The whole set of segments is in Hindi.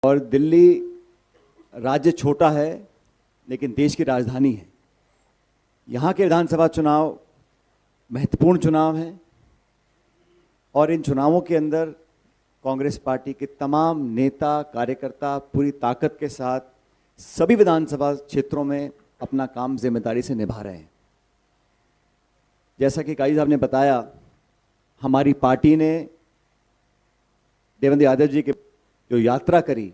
और दिल्ली राज्य छोटा है लेकिन देश की राजधानी है। यहाँ के विधानसभा चुनाव महत्वपूर्ण चुनाव हैं और इन चुनावों के अंदर कांग्रेस पार्टी के तमाम नेता कार्यकर्ता पूरी ताकत के साथ सभी विधानसभा क्षेत्रों में अपना काम जिम्मेदारी से निभा रहे हैं। जैसा कि काजी साहब ने बताया, हमारी पार्टी ने देवेंद्र यादव जी की जो यात्रा करी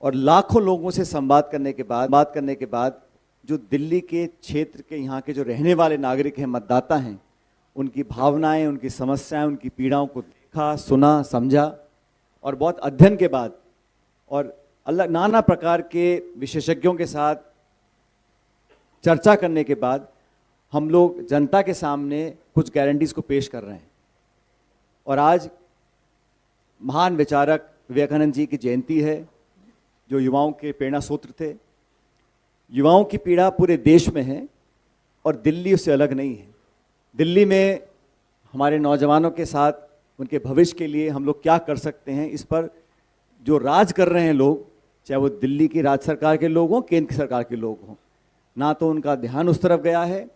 और लाखों लोगों से बात करने के बाद जो दिल्ली के क्षेत्र के यहाँ के जो रहने वाले नागरिक हैं, मतदाता हैं, उनकी भावनाएं, उनकी समस्याएं, उनकी पीड़ाओं को देखा, सुना, समझा और बहुत अध्ययन के बाद और अलग नाना प्रकार के विशेषज्ञों के साथ चर्चा करने के बाद हम लोग जनता के सामने कुछ गारंटीज को पेश कर रहे हैं। और आज महान विचारक विवेकानंद जी की जयंती है, जो युवाओं के प्रेरणा सूत्र थे। युवाओं की पीड़ा पूरे देश में है और दिल्ली उससे अलग नहीं है। दिल्ली में हमारे नौजवानों के साथ उनके भविष्य के लिए हम लोग क्या कर सकते हैं, इस पर जो राज कर रहे हैं लोग, चाहे वो दिल्ली की राज्य सरकार के लोग हों, केंद्र की सरकार के लोग हों, ना तो उनका ध्यान उस तरफ गया है,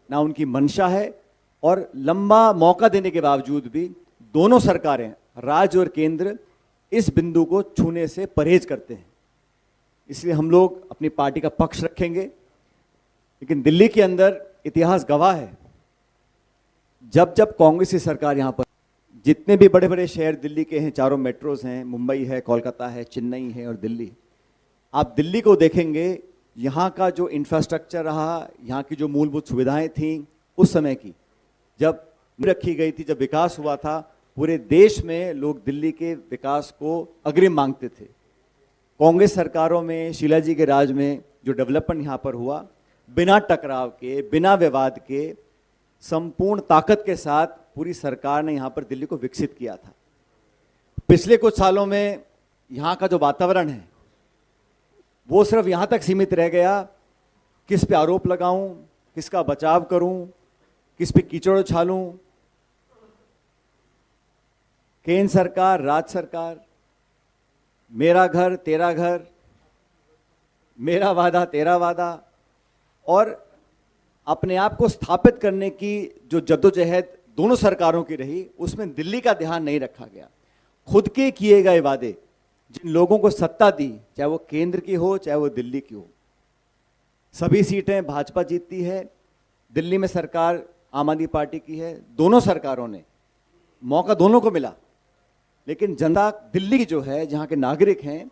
ना उनकी मंशा है। और लंबा मौका देने के बावजूद भी दोनों सरकारें, राज्य और केंद्र, इस बिंदु को छूने से परहेज करते हैं। इसलिए हम लोग अपनी पार्टी का पक्ष रखेंगे। लेकिन दिल्ली के अंदर इतिहास गवाह है, जब जब कांग्रेस की सरकार यहाँ पर, जितने भी बड़े बड़े शहर दिल्ली के हैं, चारों मेट्रोज हैं, मुंबई है, कोलकाता है, चेन्नई है और दिल्ली, आप दिल्ली को देखेंगे, यहाँ का जो इंफ्रास्ट्रक्चर रहा, यहाँ की जो मूलभूत सुविधाएं थीं उस समय की, जब रखी गई थी, जब विकास हुआ था, पूरे देश में लोग दिल्ली के विकास को अग्रिम मांगते थे। कांग्रेस सरकारों में, शीला जी के राज में जो डेवलपमेंट यहाँ पर हुआ, बिना टकराव के, बिना विवाद के, संपूर्ण ताकत के साथ पूरी सरकार ने यहाँ पर दिल्ली को विकसित किया था। पिछले कुछ सालों में यहाँ का जो वातावरण है वो सिर्फ यहाँ तक सीमित रह गया, किस पे आरोप लगाऊं, किसका बचाव करूं, किस पे कीचड़ उछालूं। केंद्र सरकार, राज्य सरकार, मेरा घर तेरा घर, मेरा वादा तेरा वादा, और अपने आप को स्थापित करने की जो जद्दोजहद दोनों सरकारों की रही, उसमें दिल्ली का ध्यान नहीं रखा गया। खुद के किए गए वादे, जिन लोगों को सत्ता दी, चाहे वो केंद्र की हो चाहे वो दिल्ली की हो, सभी सीटें भाजपा जीतती है। दिल्ली में सरकार आम आदमी पार्टी की है। दोनों सरकारों ने मौका दोनों को मिला, लेकिन जनता दिल्ली की जो है, जहाँ के नागरिक हैं,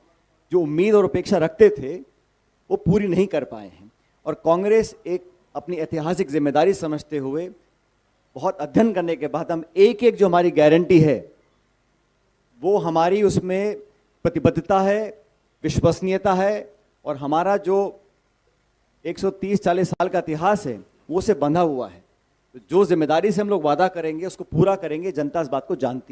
जो उम्मीद और अपेक्षा रखते थे, वो पूरी नहीं कर पाए हैं। और कांग्रेस एक अपनी ऐतिहासिक जिम्मेदारी समझते हुए बहुत अध्ययन करने के बाद हम एक एक जो हमारी गारंटी है, वो हमारी उसमें प्रतिबद्धता है, विश्वसनीयता है और हमारा जो 130-40 साल का इतिहास है वो से बंधा हुआ है। तो जो जिम्मेदारी से हम लोग वादा करेंगे उसको पूरा करेंगे। जनता इस बात को जानती है।